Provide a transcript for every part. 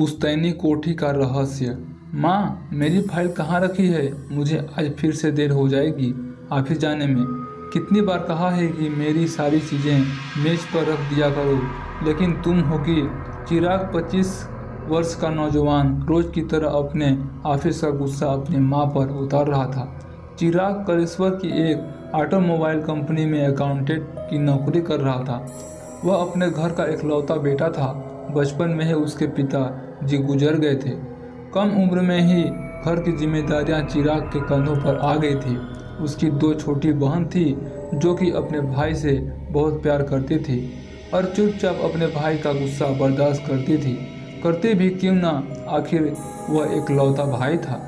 पुश्तैनी कोठी का रहस्य। माँ, मेरी फाइल कहाँ रखी है? मुझे आज फिर से देर हो जाएगी ऑफिस जाने में। कितनी बार कहा है कि मेरी सारी चीज़ें मेज पर रख दिया करो, लेकिन तुम हो कि चिराग 25 वर्ष का नौजवान रोज की तरह अपने ऑफिस का गुस्सा अपनी माँ पर उतार रहा था। चिराग कलेश्वर की एक ऑटोमोबाइल कंपनी में अकाउंटेंट की नौकरी कर रहा था। वह अपने घर का इकलौता बेटा था। बचपन में ही उसके पिता जी गुजर गए थे। कम उम्र में ही घर की जिम्मेदारियां चिराग के कंधों पर आ गई थी। उसकी दो छोटी बहन थी जो कि अपने भाई से बहुत प्यार करती थी और चुपचाप अपने भाई का गुस्सा बर्दाश्त करती थी। करती भी क्यों ना, आखिर वह एकलौता भाई था।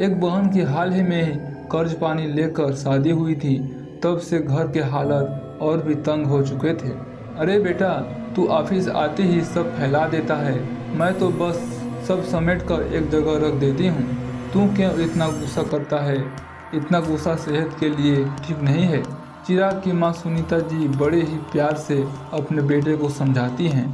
एक बहन की हाल ही में कर्ज पानी लेकर शादी हुई थी। तब से घर के हालात और भी तंग हो चुके थे। अरे बेटा, तू ऑफिस आते ही सब फैला देता है। मैं तो बस सब समेट कर एक जगह रख देती हूँ। तू क्यों इतना गुस्सा करता है? इतना गुस्सा सेहत के लिए ठीक नहीं है। चिराग की माँ सुनीता जी बड़े ही प्यार से अपने बेटे को समझाती हैं।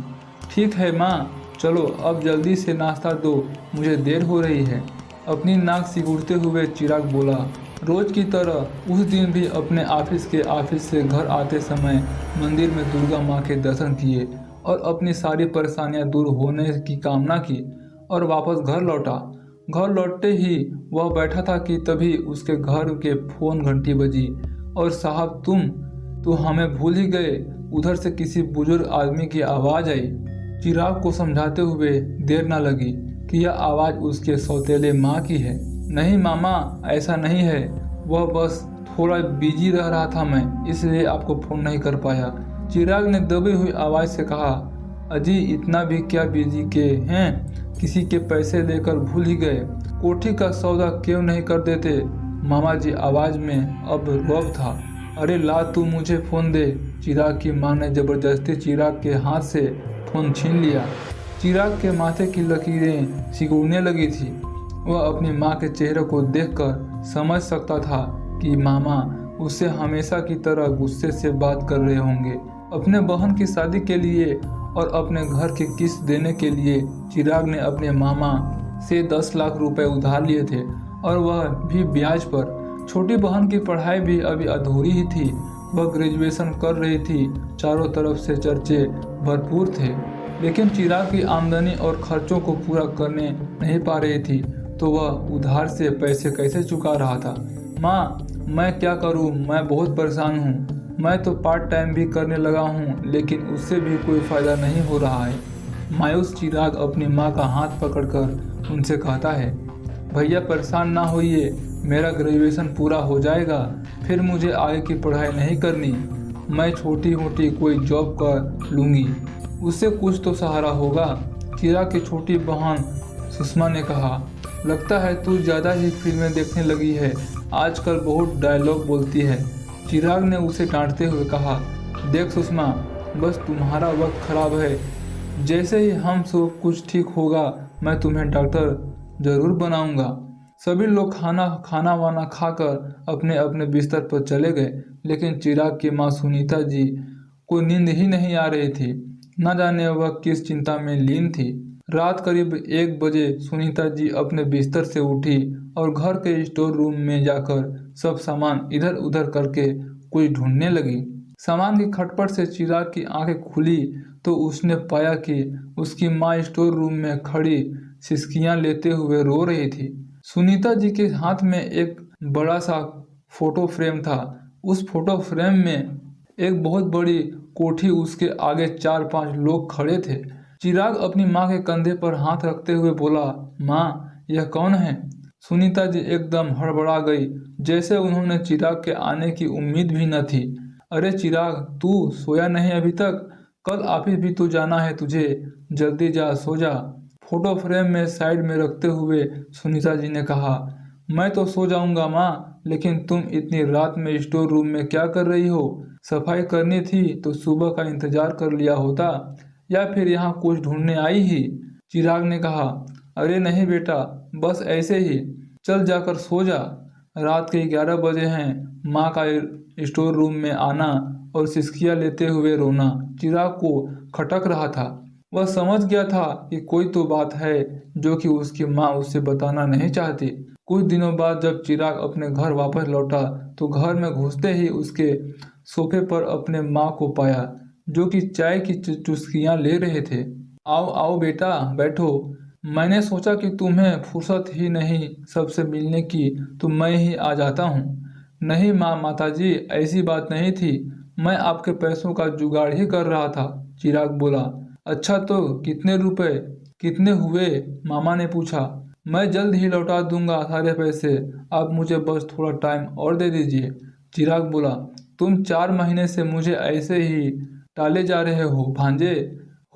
ठीक है माँ, चलो अब जल्दी से नाश्ता दो, मुझे देर हो रही है। अपनी नाक सिकुड़ते हुए चिराग बोला। रोज की तरह उस दिन भी अपने ऑफिस से घर आते समय मंदिर में दुर्गा माँ के दर्शन किए और अपनी सारी परेशानियां दूर होने की कामना की और वापस घर लौटा। घर लौटते ही वह बैठा था कि तभी उसके घर के फोन घंटी बजी। और साहब, तुम हमें भूल ही गए। उधर से किसी बुजुर्ग आदमी की आवाज़ आई। चिराग को समझाते हुए देर न लगी कि यह आवाज़ उसके सौतेले माँ की है। नहीं मामा, ऐसा नहीं है, वह बस थोड़ा बिजी रह रहा था मैं, इसलिए आपको फ़ोन नहीं कर पाया। चिराग ने दबी हुई आवाज़ से कहा। अजी, इतना भी क्या बिजी के हैं? किसी के पैसे लेकर भूल ही गए। कोठी का सौदा क्यों नहीं कर देते? मामा जी आवाज़ में अब रौब था। अरे ला, तू मुझे फ़ोन दे। चिराग की माँ ने ज़बरदस्ती चिराग के हाथ से फ़ोन छीन लिया। चिराग के माथे की लकीरें सिकुड़ने लगी थी। वह अपनी माँ के चेहरे को देखकर समझ सकता था कि मामा उससे हमेशा की तरह गुस्से से बात कर रहे होंगे। अपने बहन की शादी के लिए और अपने घर की किस्त देने के लिए चिराग ने अपने मामा से 10 लाख रुपए उधार लिए थे, और वह भी ब्याज पर। छोटी बहन की पढ़ाई भी अभी अधूरी ही थी। वह ग्रेजुएशन कर रही थी। चारों तरफ से चर्चे भरपूर थे, लेकिन चिराग की आमदनी और खर्चों को पूरा करने नहीं पा रही थी, तो वह उधार से पैसे कैसे चुका रहा था। माँ, मैं क्या करूँ? मैं बहुत परेशान हूँ। मैं तो पार्ट टाइम भी करने लगा हूँ, लेकिन उससे भी कोई फ़ायदा नहीं हो रहा है। मायूस चिराग अपनी माँ का हाथ पकड़कर उनसे कहता है, भैया परेशान ना होइए, मेरा ग्रेजुएशन पूरा हो जाएगा, फिर मुझे आगे की पढ़ाई नहीं करनी। मैं छोटी मोटी कोई जॉब कर लूँगी, उससे कुछ तो सहारा होगा। चिराग की छोटी बहन सुषमा ने कहा। लगता है तू ज़्यादा ही फिल्में देखने लगी है, आजकल बहुत डायलॉग बोलती है। चिराग ने उसे डांटते हुए कहा। देख सुषमा, बस तुम्हारा वक्त खराब है। जैसे ही हम सब कुछ ठीक होगा, मैं तुम्हें डॉक्टर ज़रूर बनाऊंगा। सभी लोग खाना वाना खाकर अपने अपने बिस्तर पर चले गए, लेकिन चिराग की माँ सुनीता जी को नींद ही नहीं आ रही थी। न जाने वह किस चिंता में लीन थी। रात करीब 1 बजे सुनीता जी अपने बिस्तर से उठी और घर के स्टोर रूम में जाकर सब सामान इधर उधर करके कुछ ढूंढने लगी। सामान की खटपट से चिराग की आंखें खुली तो उसने पाया कि उसकी माँ स्टोर रूम में खड़ी सिसकियां लेते हुए रो रही थी। सुनीता जी के हाथ में एक बड़ा सा फोटो फ्रेम था। उस फोटो फ्रेम में एक बहुत बड़ी कोठी, उसके आगे 4-5 लोग खड़े थे। चिराग अपनी माँ के कंधे पर हाथ रखते हुए बोला, माँ, यह कौन है? सुनीता जी एकदम हड़बड़ा गई, जैसे उन्होंने चिराग के आने की उम्मीद भी न थी। अरे चिराग, तू सोया नहीं अभी तक? कल ऑफिस भी तो जाना है तुझे, जल्दी जा, सो जा। फोटो फ्रेम में साइड में रखते हुए सुनीता जी ने कहा। मैं तो सो जाऊंगा माँ, लेकिन तुम इतनी रात में स्टोर रूम में क्या कर रही हो? सफाई करनी थी तो सुबह का इंतजार कर लिया होता, या फिर यहाँ कुछ ढूंढने आई ही? चिराग ने कहा। अरे नहीं बेटा, बस ऐसे ही, चल जाकर सो जा। रात के 11 बजे हैं। माँ का स्टोर रूम में आना और सिसकियाँ लेते हुए रोना चिराग को खटक रहा था। वह समझ गया था कि कोई तो बात है जो कि उसकी माँ उससे बताना नहीं चाहती। कुछ दिनों बाद जब चिराग अपने घर वापस लौटा तो घर में घुसते ही उसके सोफे पर अपने माँ को पाया, जो कि चाय की चुस्कियाँ ले रहे थे। आओ आओ बेटा, बैठो। मैंने सोचा कि तुम्हें फुर्सत ही नहीं सबसे मिलने की, तो मैं ही आ जाता हूँ। नहीं माँ, माताजी, ऐसी बात नहीं थी। मैं आपके पैसों का जुगाड़ ही कर रहा था, चिराग बोला। अच्छा तो कितने रुपए, कितने हुए? मामा ने पूछा। मैं जल्द ही लौटा दूंगा सारे पैसे, आप मुझे बस थोड़ा टाइम और दे दीजिए, चिराग बोला। तुम 4 महीने से मुझे ऐसे ही टाले जा रहे हो भांजे।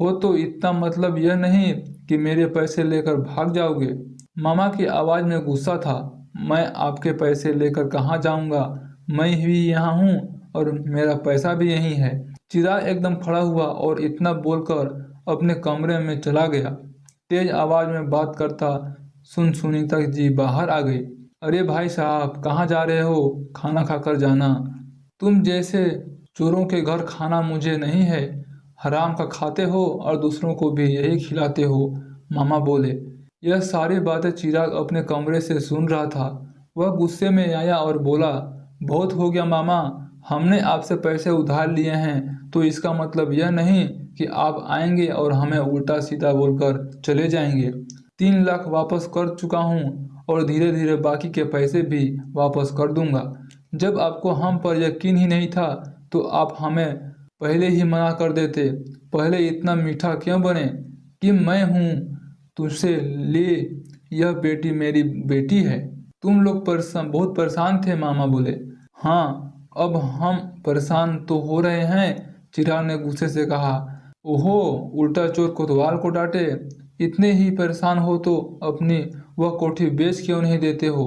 हो तो इतना मतलब यह नहीं कि मेरे पैसे लेकर भाग जाओगे। मामा की आवाज़ में गुस्सा था। मैं आपके पैसे लेकर कहाँ जाऊंगा? मैं भी यहाँ हूँ और मेरा पैसा भी यहीं है। चिराग एकदम खड़ा हुआ और इतना बोलकर अपने कमरे में चला गया। तेज आवाज में बात करता सुन सुनीता जी बाहर आ गई। अरे भाई साहब, कहाँ जा रहे हो? खाना खाकर जाना। तुम जैसे चोरों के घर खाना मुझे नहीं है। हराम का खाते हो और दूसरों को भी यही खिलाते हो, मामा बोले। यह सारी बातें चिराग अपने कमरे से सुन रहा था। वह गुस्से में आया और बोला, बहुत हो गया मामा, हमने आपसे पैसे उधार लिए हैं तो इसका मतलब यह नहीं कि आप आएंगे और हमें उल्टा सीधा बोलकर चले जाएंगे। 3 लाख वापस कर चुका हूँ और धीरे धीरे बाकी के पैसे भी वापस कर दूंगा। जब आपको हम पर यकीन ही नहीं था तो आप हमें पहले ही मना कर देते। पहले इतना मीठा क्यों बने कि मैं हूँ तुझसे ले, यह बेटी मेरी बेटी है। तुम लोग बहुत परेशान थे, मामा बोले। हाँ, अब हम परेशान तो हो रहे हैं, चिराग ने गुस्से से कहा। ओहो, उल्टा चोर कोतवाल को डांटे। इतने ही परेशान हो तो अपनी वह कोठी बेच क्यों नहीं देते हो?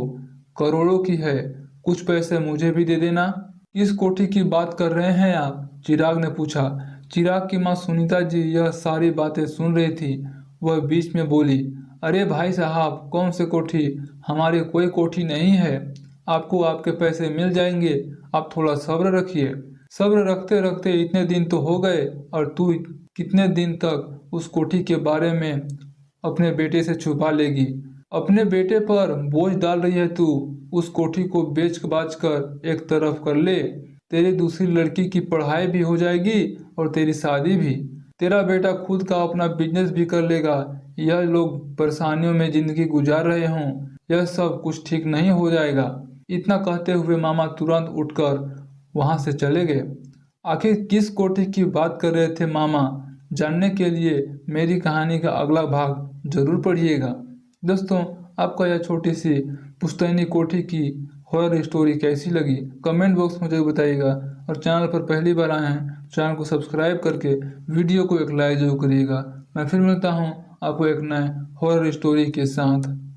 करोड़ों की है, कुछ पैसे मुझे भी दे देना। किस कोठी की बात कर रहे हैं आप? चिराग ने पूछा। चिराग की माँ सुनीता जी यह सारी बातें सुन रही थी। वह बीच में बोली, अरे भाई साहब, कौन से कोठी? हमारी कोई कोठी नहीं है। आपको आपके पैसे मिल जाएंगे, आप थोड़ा सब्र रखिए। सब्र रखते रखते इतने दिन तो हो गए और तू कितने दिन तक उस कोठी के बारे में अपने बेटे से छुपा लेगी? अपने बेटे पर बोझ डाल रही है तू। उस कोठी को बेच बाच कर एक तरफ कर ले, तेरी दूसरी लड़की की पढ़ाई भी हो जाएगी और तेरी शादी भी। तेरा बेटा खुद का अपना बिजनेस भी कर लेगा। यह लोग परेशानियों में जिंदगी गुजार रहे हों, यह सब कुछ ठीक नहीं हो जाएगा। इतना कहते हुए मामा तुरंत उठकर वहां से चले गए। आखिर किस कोठी की बात कर रहे थे मामा? जानने के लिए मेरी कहानी का अगला भाग जरूर पढ़िएगा। दोस्तों, आपको यह छोटी सी पुश्तैनी कोठी की हॉरर स्टोरी कैसी लगी कमेंट बॉक्स में जरूर बताइएगा। और चैनल पर पहली बार आए हैं, चैनल को सब्सक्राइब करके वीडियो को एक लाइक जरूर करिएगा। मैं फिर मिलता हूँ आपको एक नए हॉरर स्टोरी के साथ।